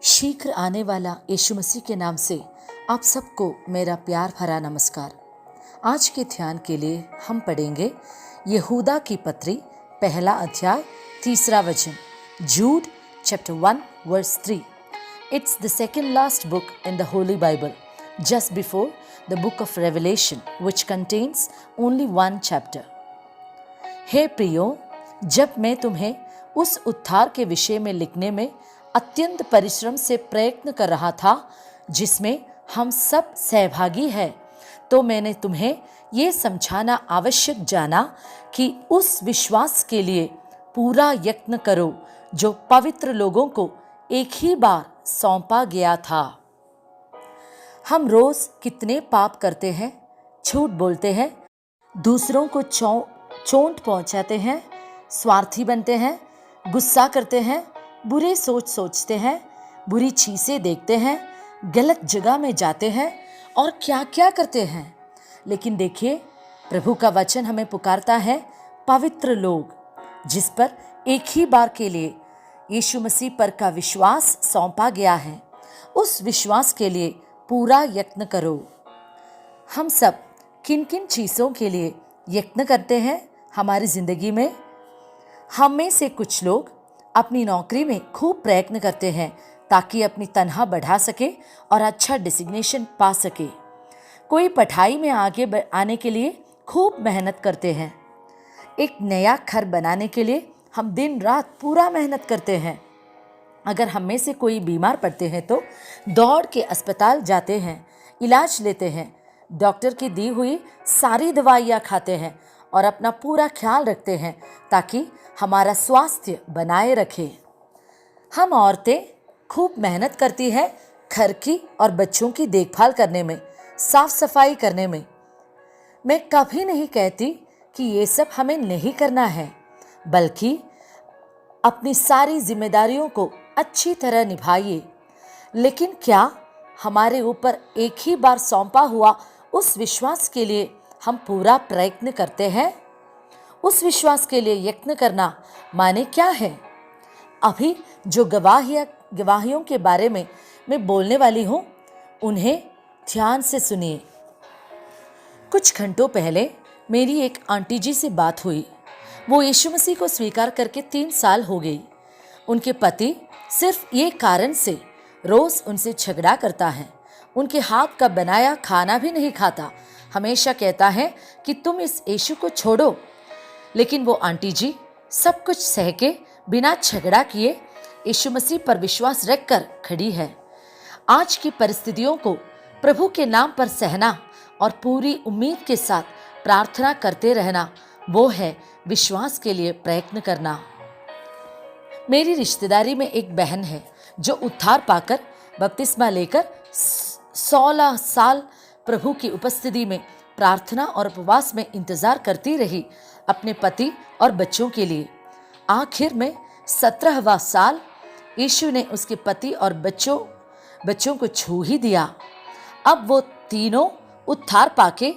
शीघ्र आने वाला यीशु मसीह के नाम से आप सबको मेरा प्यार भरा नमस्कार। आज के ध्यान के लिए हम पढ़ेंगे यहूदा की पत्री पहला अध्याय 3 वचन, जूड chapter 1 verse 3. It's the second last book in the Holy Bible, just before the book of Revelation, which contains only one chapter. हे प्रियो, जब मैं तुम्हें उस उद्धार के विषय में लिखने में अत्यंत परिश्रम से प्रयत्न कर रहा था जिसमें हम सब सहभागी हैं, तो मैंने तुम्हें ये समझाना आवश्यक जाना कि उस विश्वास के लिए पूरा यत्न करो जो पवित्र लोगों को एक ही बार सौंपा गया था। हम रोज कितने पाप करते हैं, झूठ बोलते हैं, दूसरों को चोट पहुंचाते हैं, स्वार्थी बनते हैं, गुस्सा करते हैं, बुरे सोचते हैं, बुरी चीज़ें देखते हैं, गलत जगह में जाते हैं और क्या क्या करते हैं। लेकिन देखिए, प्रभु का वचन हमें पुकारता है पवित्र लोग, जिस पर एक ही बार के लिए यीशु मसीह पर का विश्वास सौंपा गया है, उस विश्वास के लिए पूरा यत्न करो। हम सब किन किन चीज़ों के लिए यत्न करते हैं हमारी ज़िंदगी में? हम में से कुछ लोग अपनी नौकरी में खूब प्रयत्न करते हैं ताकि अपनी तनख्वाह बढ़ा सके और अच्छा डिजिग्नेशन पा सके। कोई पढ़ाई में आगे आने के लिए खूब मेहनत करते हैं। एक नया घर बनाने के लिए हम दिन रात पूरा मेहनत करते हैं। अगर हम में से कोई बीमार पड़ते हैं तो दौड़ के अस्पताल जाते हैं, इलाज लेते हैं, डॉक्टर की दी हुई सारी दवाइयाँ खाते हैं और अपना पूरा ख्याल रखते हैं ताकि हमारा स्वास्थ्य बनाए रखे। हम औरतें खूब मेहनत करती हैं घर की और बच्चों की देखभाल करने में, साफ सफाई करने में। मैं कभी नहीं कहती कि ये सब हमें नहीं करना है, बल्कि अपनी सारी जिम्मेदारियों को अच्छी तरह निभाइए। लेकिन क्या हमारे ऊपर एक ही बार सौंपा हुआ उस विश्वास के लिए हम पूरा प्रयत्न करते हैं? उस विश्वास के लिए यत्न करना माने क्या है? अभी जो गवाहियों के बारे में मैं बोलने वाली हूँ, उन्हें ध्यान से सुनिए। कुछ घंटों पहले मेरी एक आंटी जी से बात हुई। वो यीशु मसीह को स्वीकार करके 3 साल हो गई। उनके पति सिर्फ ये कारण से रोज़ उनसे झगड़ा करता है। उनके हाथ का बनाया खाना भी नहीं खाता। हमेशा कहता है कि तुम इस यीशु को छोड़ो। लेकिन वो आंटी जी सब कुछ सह के बिना झगड़ा किए यीशु मसीह पर विश्वास रखकर खड़ी है। आज की परिस्थितियों को प्रभु के नाम पर सहना और पूरी उम्मीद के साथ प्रार्थना करते रहना, वो है विश्वास के लिए प्रयत्न करना। मेरी रिश्तेदारी में एक बहन है जो उद्धार पाकर बपतिस्मा लेकर 16 साल प्रभु की उपस्थिति में प्रार्थना और उपवास में इंतजार करती रही अपने पति और बच्चों के लिए। आखिर में 17वां साल यीशु ने उसके पति और बच्चों को छू ही दिया। अब वो तीनों उद्धार पाके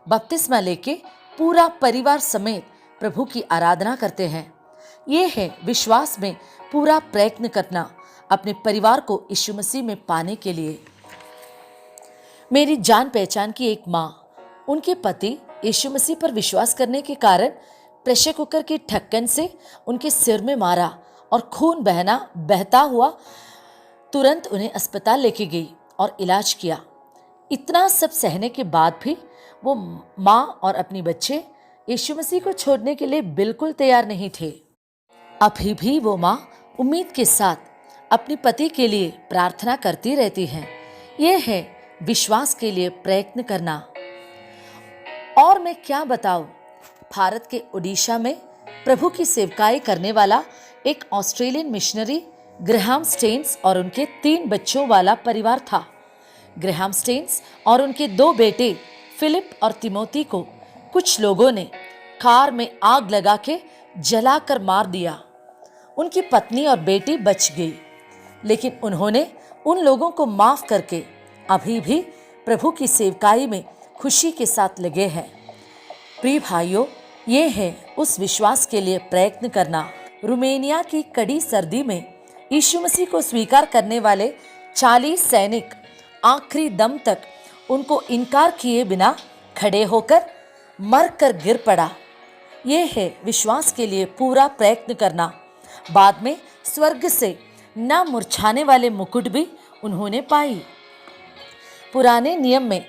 बपतिस्मा लेके पूरा परिवार समेत प्रभु की आराधना करते हैं। ये है विश्वास में पूरा प्रयत्न करना अपने परिवार को यीशु मसीह में पाने के लिए। मेरी जान पहचान की एक माँ, उनके पति यीशु मसीह पर विश्वास करने के कारण प्रेशर कुकर की ढक्कन से उनके सिर में मारा और खून बहता हुआ तुरंत उन्हें अस्पताल लेके गई और इलाज किया। इतना सब सहने के बाद भी वो माँ और अपने बच्चे यीशु मसीह को छोड़ने के लिए बिल्कुल तैयार नहीं थे। अभी भी वो माँ उम्मीद के साथ अपने पति के लिए प्रार्थना करती रहती है। ये है विश्वास के लिए प्रयत्न करना। और मैं क्या बताऊं, भारत के ओडिशा में प्रभु की सेवकाई करने वाला एक ऑस्ट्रेलियन मिशनरी ग्रेहाम स्टेन्स और उनके 3 बच्चों वाला परिवार था। ग्रेहाम स्टेन्स और उनके 2 बेटे फिलिप और तिमोथी को कुछ लोगों ने कार में आग लगा के जलाकर मार दिया। उनकी पत्नी और बेटी बच गई, लेकिन उन्होंने उन लोगों को माफ करके अभी भी प्रभु की सेवकाई में खुशी के साथ लगे हैं। प्रिय भाइयों, ये है उस विश्वास के लिए प्रयत्न करना। रोमानिया की कड़ी सर्दी में यीशु मसीह को स्वीकार करने वाले 40 सैनिक आखिरी दम तक उनको इनकार किए बिना खड़े होकर मर कर गिर पड़ा। ये है विश्वास के लिए पूरा प्रयत्न करना। बाद में स्वर्ग से न मुरझाने वाले मुकुट भी उन्होंने पाई। पुराने नियम में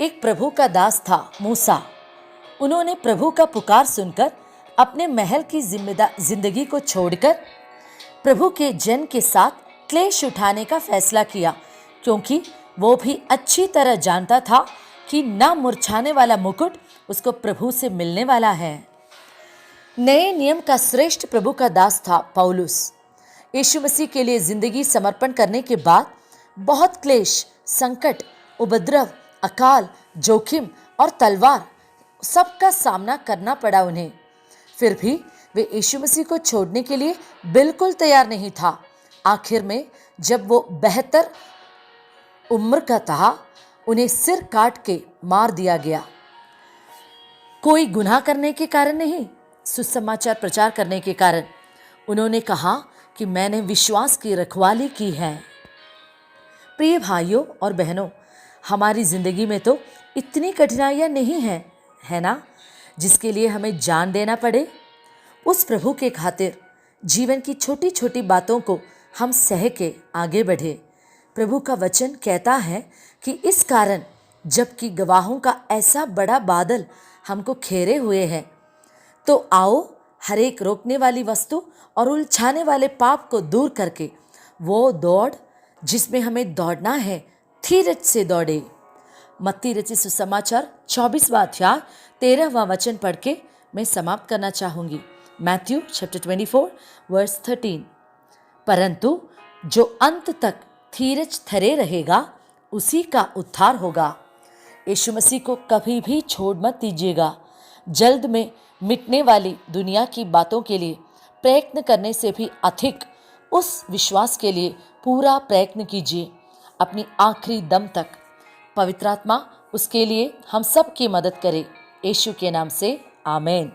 एक प्रभु का दास था मूसा। उन्होंने प्रभु का पुकार सुनकर अपने महल की जिंदगी को छोड़कर प्रभु के जन के साथ क्लेश उठाने का फैसला किया, क्योंकि वो भी अच्छी तरह जानता था कि न मुरझाने वाला मुकुट उसको प्रभु से मिलने वाला है। नए नियम का श्रेष्ठ प्रभु का दास था पौलुस। यीशु मसीह के लिए जिंदगी समर्पण करने के बाद बहुत क्लेश, संकट, उपद्रव, अकाल, जोखिम और तलवार सबका सामना करना पड़ा उन्हें। फिर भी वे यीशु मसीह को छोड़ने के लिए बिल्कुल तैयार नहीं था। आखिर में जब वो बेहतर उम्र का था, उन्हें सिर काट के मार दिया गया। कोई गुनाह करने के कारण नहीं, सुसमाचार प्रचार करने के कारण। उन्होंने कहा कि मैंने विश्वास की रखवाली की है। प्रिय भाइयों और बहनों, हमारी जिंदगी में तो इतनी कठिनाइयां नहीं हैं, है ना, जिसके लिए हमें जान देना पड़े। उस प्रभु के खातिर जीवन की छोटी छोटी बातों को हम सह के आगे बढ़े। प्रभु का वचन कहता है कि इस कारण जबकि गवाहों का ऐसा बड़ा बादल हमको घेरे हुए है, तो आओ हर एक रोकने वाली वस्तु और उलझाने वाले पाप को दूर करके वो दौड़ जिसमें हमें दौड़ना है, धीरज से दौड़े। मत्ती रचित सुसमाचार 24वां अध्याय 13वां वचन पढ़ के मैं समाप्त करना चाहूँगी। Matthew chapter 24 verse 13। परंतु जो अंत तक धीरज धरे रहेगा उसी का उद्धार होगा। यीशु मसीह को कभी भी छोड़ मत दीजिएगा। जल्द में मिटने वाली दुनिया की बातों के लिए प्रयत्न करने से भी अधिक उस विश्वास के लिए पूरा प्रयत्न कीजिए अपनी आखिरी दम तक। पवित्र आत्मा उसके लिए हम सब की मदद करे। यीशु के नाम से आमीन।